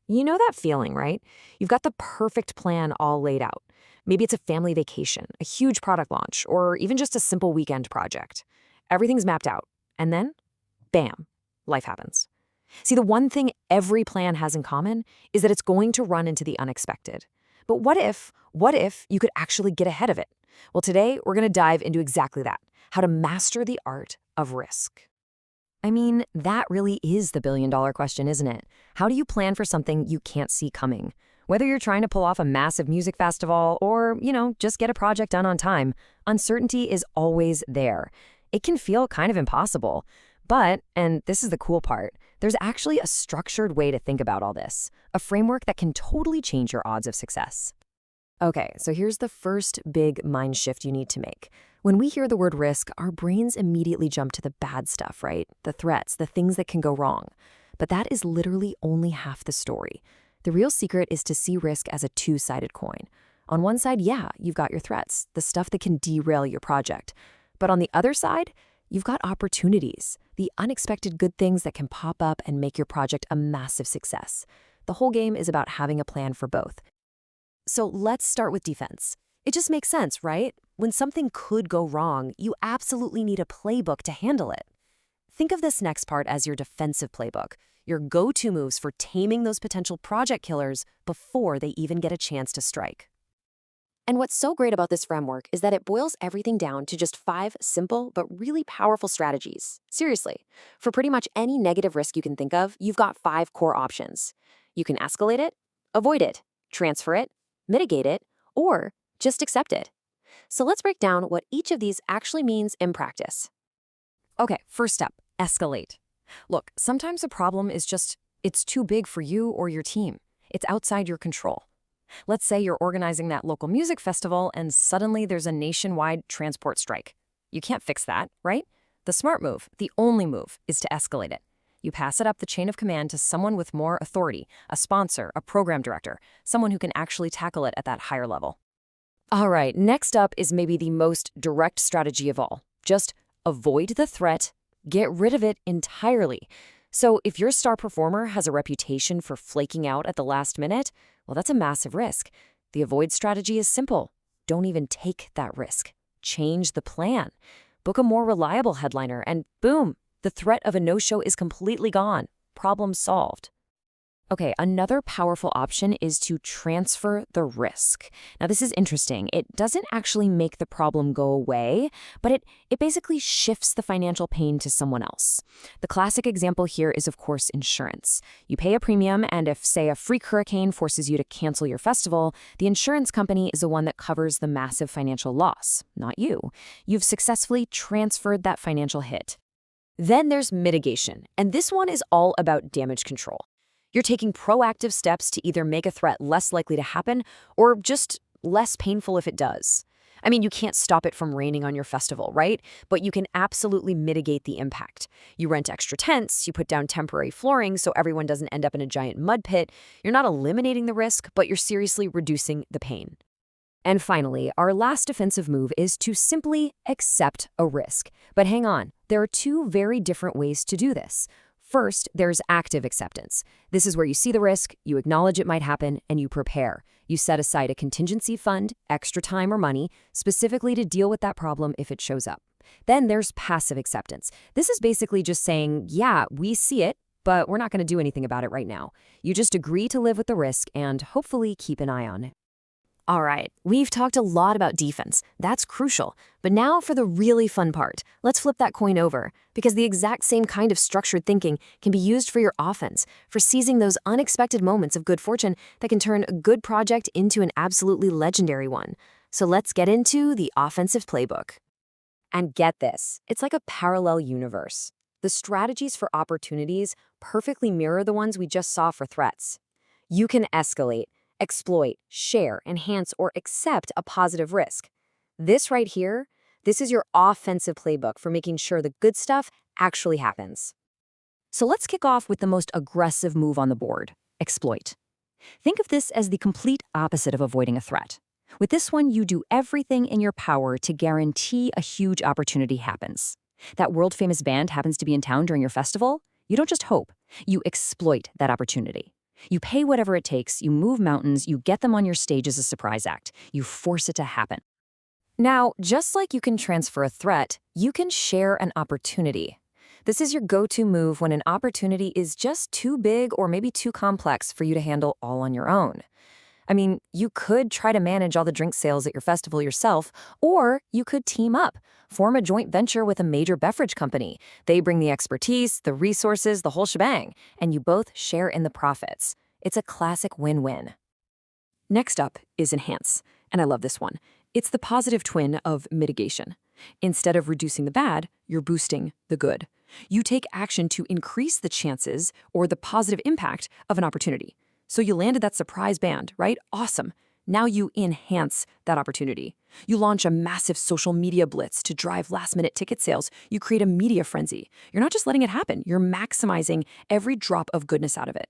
You know that feeling, right? You've got the perfect plan all laid out. Maybe it's a family vacation, a huge product launch, or even just a simple weekend project. Everything's mapped out. And then, bam, life happens. See, the one thing every plan has in common is that it's going to run into the unexpected. But what if you could actually get ahead of it? Well, today we're going to dive into exactly that, how to master the art of risk. I mean, that really is the billion-dollar question, isn't it? How do you plan for something you can't see coming? Whether you're trying to pull off a massive music festival or, just get a project done on time, uncertainty is always there. It can feel kind of impossible. But, and this is the cool part, there's actually a structured way to think about all this, a framework that can totally change your odds of success. Okay, so here's the first big mind shift you need to make. When we hear the word risk, our brains immediately jump to the bad stuff, right? The threats, the things that can go wrong. But that is literally only half the story. The real secret is to see risk as a two-sided coin. On one side, yeah, you've got your threats, the stuff that can derail your project. But on the other side, you've got opportunities, the unexpected good things that can pop up and make your project a massive success. The whole game is about having a plan for both. So let's start with defense. It just makes sense, right? When something could go wrong, you absolutely need a playbook to handle it. Think of this next part as your defensive playbook, your go-to moves for taming those potential project killers before they even get a chance to strike. And what's so great about this framework is that it boils everything down to just 5 simple but really powerful strategies. Seriously, for pretty much any negative risk you can think of, you've got 5 core options. You can escalate it, avoid it, transfer it, mitigate it, or just accept it. So let's break down what each of these actually means in practice. Okay, first step, escalate. Look, sometimes a problem is just, it's too big for you or your team. It's outside your control. Let's say you're organizing that local music festival and suddenly there's a nationwide transport strike. You can't fix that, right? The smart move, the only move, is to escalate it. You pass it up the chain of command to someone with more authority, a sponsor, a program director, someone who can actually tackle it at that higher level. All right, next up is maybe the most direct strategy of all. Just avoid the threat, get rid of it entirely. So if your star performer has a reputation for flaking out at the last minute, well, that's a massive risk. The avoid strategy is simple. Don't even take that risk. Change the plan. Book a more reliable headliner and boom, the threat of a no-show is completely gone. Problem solved. Okay, another powerful option is to transfer the risk. Now, this is interesting. It doesn't actually make the problem go away, but it basically shifts the financial pain to someone else. The classic example here is, of course, insurance. You pay a premium, and if, say, a freak hurricane forces you to cancel your festival, the insurance company is the one that covers the massive financial loss, not you. You've successfully transferred that financial hit. Then there's mitigation, and this one is all about damage control. You're taking proactive steps to either make a threat less likely to happen or just less painful if it does. I mean, you can't stop it from raining on your festival, right? But you can absolutely mitigate the impact. You rent extra tents, you put down temporary flooring so everyone doesn't end up in a giant mud pit. You're not eliminating the risk, but you're seriously reducing the pain. And finally, our last defensive move is to simply accept a risk. But hang on, there are 2 very different ways to do this. First, there's active acceptance. This is where you see the risk, you acknowledge it might happen, and you prepare. You set aside a contingency fund, extra time or money, specifically to deal with that problem if it shows up. Then there's passive acceptance. This is basically just saying, yeah, we see it, but we're not going to do anything about it right now. You just agree to live with the risk and hopefully keep an eye on it. All right, we've talked a lot about defense. That's crucial. But now for the really fun part. Let's flip that coin over, because the exact same kind of structured thinking can be used for your offense, for seizing those unexpected moments of good fortune that can turn a good project into an absolutely legendary one. So let's get into the offensive playbook. And get this, it's like a parallel universe. The strategies for opportunities perfectly mirror the ones we just saw for threats. You can escalate, exploit, share, enhance, or accept a positive risk. This right here, this is your offensive playbook for making sure the good stuff actually happens. So let's kick off with the most aggressive move on the board, exploit. Think of this as the complete opposite of avoiding a threat. With this one, you do everything in your power to guarantee a huge opportunity happens. That world-famous band happens to be in town during your festival? You don't just hope, you exploit that opportunity. You pay whatever it takes, you move mountains, you get them on your stage as a surprise act. You force it to happen. Now, just like you can transfer a threat, you can share an opportunity. This is your go-to move when an opportunity is just too big or maybe too complex for you to handle all on your own. I mean, you could try to manage all the drink sales at your festival yourself, or you could team up, form a joint venture with a major beverage company. They bring the expertise, the resources, the whole shebang, and you both share in the profits. It's a classic win-win. Next up is enhance, and I love this one. It's the positive twin of mitigation. Instead of reducing the bad, you're boosting the good. You take action to increase the chances or the positive impact of an opportunity. So you landed that surprise band, right? Awesome. Now you enhance that opportunity. You launch a massive social media blitz to drive last-minute ticket sales. You create a media frenzy. You're not just letting it happen. You're maximizing every drop of goodness out of it.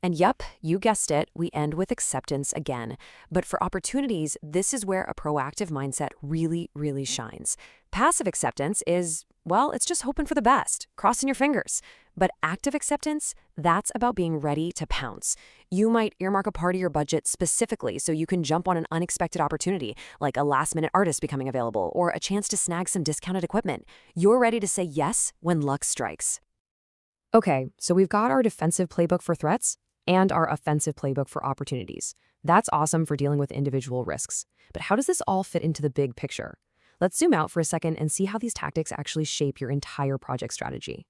And yup, you guessed it, we end with acceptance again. But for opportunities, this is where a proactive mindset really, really shines. Passive acceptance is, well, it's just hoping for the best, crossing your fingers. But active acceptance, that's about being ready to pounce. You might earmark a part of your budget specifically so you can jump on an unexpected opportunity, like a last-minute artist becoming available or a chance to snag some discounted equipment. You're ready to say yes when luck strikes. Okay, so we've got our defensive playbook for threats and our offensive playbook for opportunities. That's awesome for dealing with individual risks. But how does this all fit into the big picture? Let's zoom out for a second and see how these tactics actually shape your entire project strategy.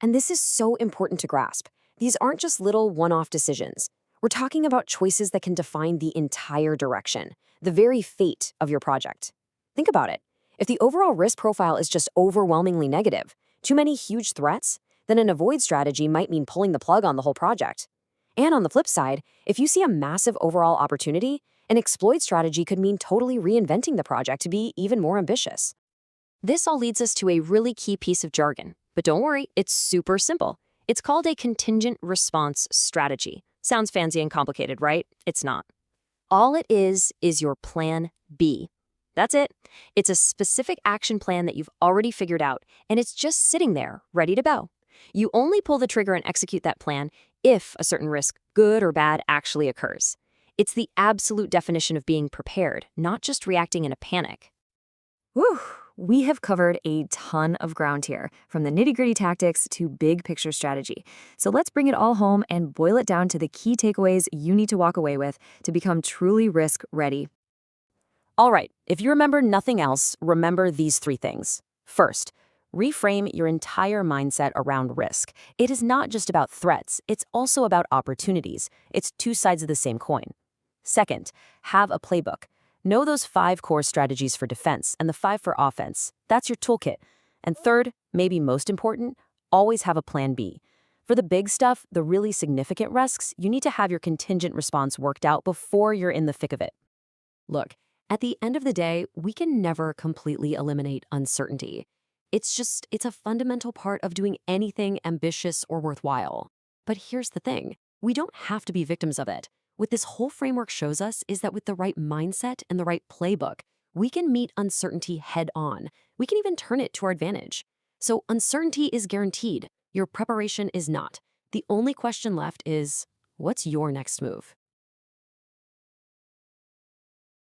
And this is so important to grasp. These aren't just little one-off decisions. We're talking about choices that can define the entire direction, the very fate of your project. Think about it. If the overall risk profile is just overwhelmingly negative, too many huge threats, then an avoid strategy might mean pulling the plug on the whole project. And on the flip side, if you see a massive overall opportunity, an exploit strategy could mean totally reinventing the project to be even more ambitious. This all leads us to a really key piece of jargon. But don't worry, it's super simple. It's called a contingent response strategy. Sounds fancy and complicated, right? It's not. All it is your plan B. That's it. It's a specific action plan that you've already figured out, and it's just sitting there, ready to go. You only pull the trigger and execute that plan if a certain risk, good or bad, actually occurs. It's the absolute definition of being prepared, not just reacting in a panic. Whew, we have covered a ton of ground here, from the nitty-gritty tactics to big picture strategy. So let's bring it all home and boil it down to the key takeaways you need to walk away with to become truly risk-ready. All right, if you remember nothing else, remember these 3 things. First, reframe your entire mindset around risk. It is not just about threats, it's also about opportunities. It's 2 sides of the same coin. Second, have a playbook. Know those 5 core strategies for defense and the 5 for offense. That's your toolkit. And third, maybe most important, always have a plan B. For the big stuff, the really significant risks, you need to have your contingent response worked out before you're in the thick of it. Look, at the end of the day, we can never completely eliminate uncertainty. It's a fundamental part of doing anything ambitious or worthwhile. But here's the thing, we don't have to be victims of it. What this whole framework shows us is that with the right mindset and the right playbook, we can meet uncertainty head on. We can even turn it to our advantage. So uncertainty is guaranteed. Your preparation is not. The only question left is, what's your next move?